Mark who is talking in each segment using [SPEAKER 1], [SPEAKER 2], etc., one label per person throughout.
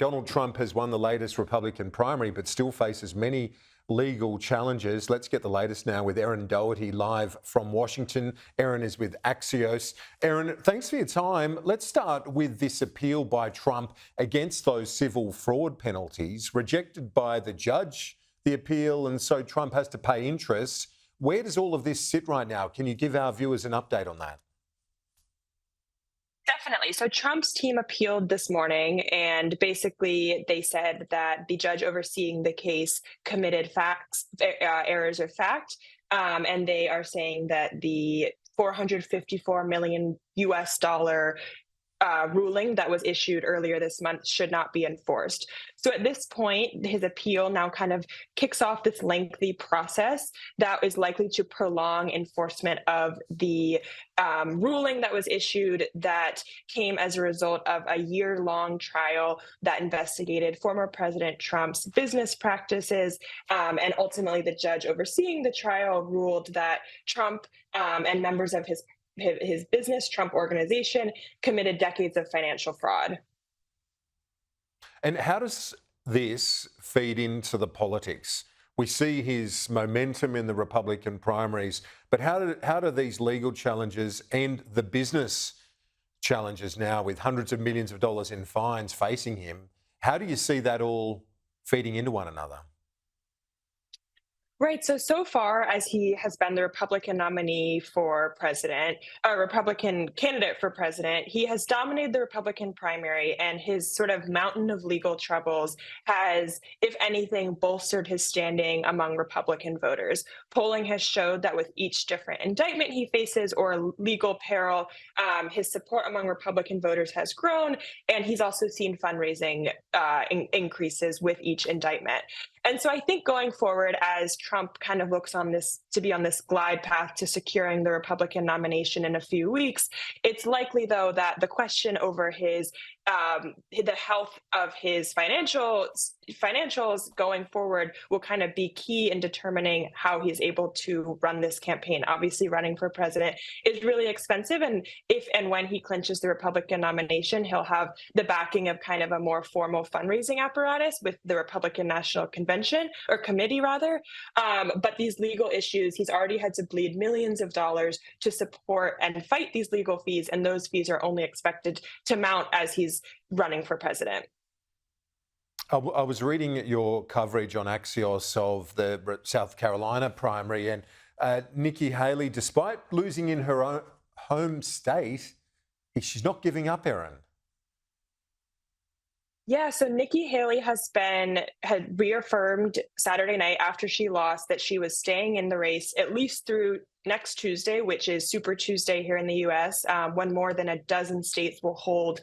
[SPEAKER 1] Donald Trump has won the latest Republican primary, but still faces many legal challenges. Let's get the latest now with Erin Doherty live from Washington. Erin is with Axios. Erin, thanks for your time. Let's start with this appeal by Trump against those civil fraud penalties, rejected by the judge, the appeal, and so Trump has to pay interest. Where does all of this sit right now? Can you give our viewers an update on that?
[SPEAKER 2] Definitely. So Trump's team appealed this morning, and basically they said that the judge overseeing the case committed errors of fact, and they are saying that the 454 million US dollar ruling that was issued earlier this month should not be enforced. So at this point, his appeal now kind of kicks off this lengthy process that is likely to prolong enforcement of the ruling that was issued that came as a result of a year-long trial that investigated former President Trump's business practices. And ultimately, the judge overseeing the trial ruled that Trump and members of his business, Trump Organization, committed decades of financial fraud.
[SPEAKER 1] And how does this feed into the politics? We see his momentum in the Republican primaries, but how do these legal challenges and the business challenges now with hundreds of millions of dollars in fines facing him, how do you see that all feeding into one another?
[SPEAKER 2] Right. So far, as he has been the Republican nominee for president, a Republican candidate for president, he has dominated the Republican primary, and his sort of mountain of legal troubles has, if anything, bolstered his standing among Republican voters. Polling has showed that with each different indictment he faces or legal peril, his support among Republican voters has grown, and he's also seen fundraising increases with each indictment. And so I think going forward, as Trump kind of looks on this to be on this glide path to securing the Republican nomination in a few weeks, it's likely, though, that the question over the health of his financials going forward will kind of be key in determining how he's able to run this campaign. Obviously, running for president is really expensive, and if and when he clinches the Republican nomination, he'll have the backing of kind of a more formal fundraising apparatus with the Republican National Convention, or committee rather. But these legal issues, he's already had to bleed millions of dollars to support and fight these legal fees, and those fees are only expected to mount as he's running for president.
[SPEAKER 1] I was reading your coverage on Axios of the South Carolina primary, and Nikki Haley, despite losing in her own home state, she's not giving up, Erin.
[SPEAKER 2] Yeah, so Nikki Haley had reaffirmed Saturday night after she lost that she was staying in the race at least through next Tuesday, which is Super Tuesday here in the US, when more than a dozen states will hold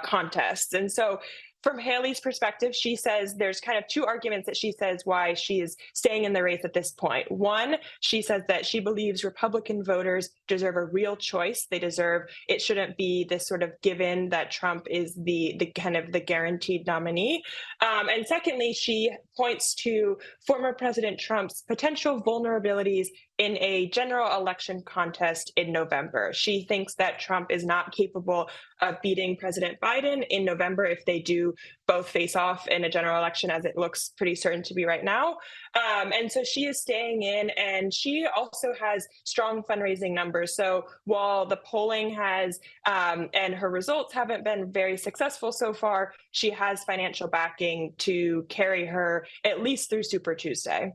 [SPEAKER 2] contests. And so from Haley's perspective, she says there's kind of two arguments that she says why she is staying in the race at this point. One, she says that she believes Republican voters deserve a real choice. It shouldn't be this sort of given that Trump is the kind of the guaranteed nominee. And secondly, she points to former President Trump's potential vulnerabilities in a general election contest in November. She thinks that Trump is not capable of beating President Biden in November if they do both face off in a general election, as it looks pretty certain to be right now. And so she is staying in, and she also has strong fundraising numbers. So while the polling has and her results haven't been very successful so far, she has financial backing to carry her at least through Super Tuesday.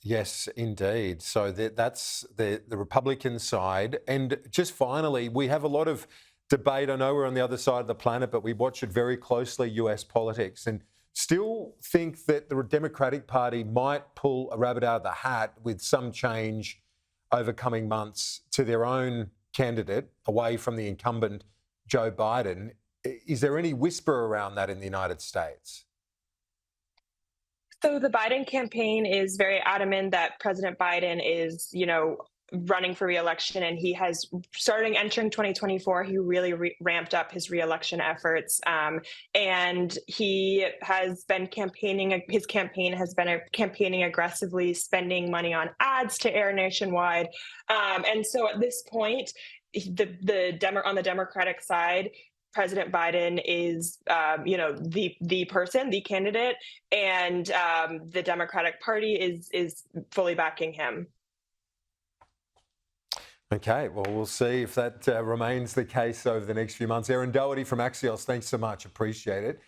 [SPEAKER 1] Yes, indeed. So that's the Republican side. And just finally, we have a lot of debate. I know we're on the other side of the planet, but we watch it very closely, US politics, and still think that the Democratic Party might pull a rabbit out of the hat with some change over coming months to their own candidate away from the incumbent Joe Biden. Is there any whisper around that in the United States?
[SPEAKER 2] So the Biden campaign is very adamant that President Biden is, running for re-election, and he has, entering 2024, he really ramped up his re-election efforts, and he has been campaigning. His campaign has been campaigning aggressively, spending money on ads to air nationwide, and so at this point, on the Democratic side, President Biden is, the person, the candidate, and the Democratic Party is fully backing him.
[SPEAKER 1] Okay, well, we'll see if that remains the case over the next few months. Erin Doherty from Axios, thanks so much. Appreciate it.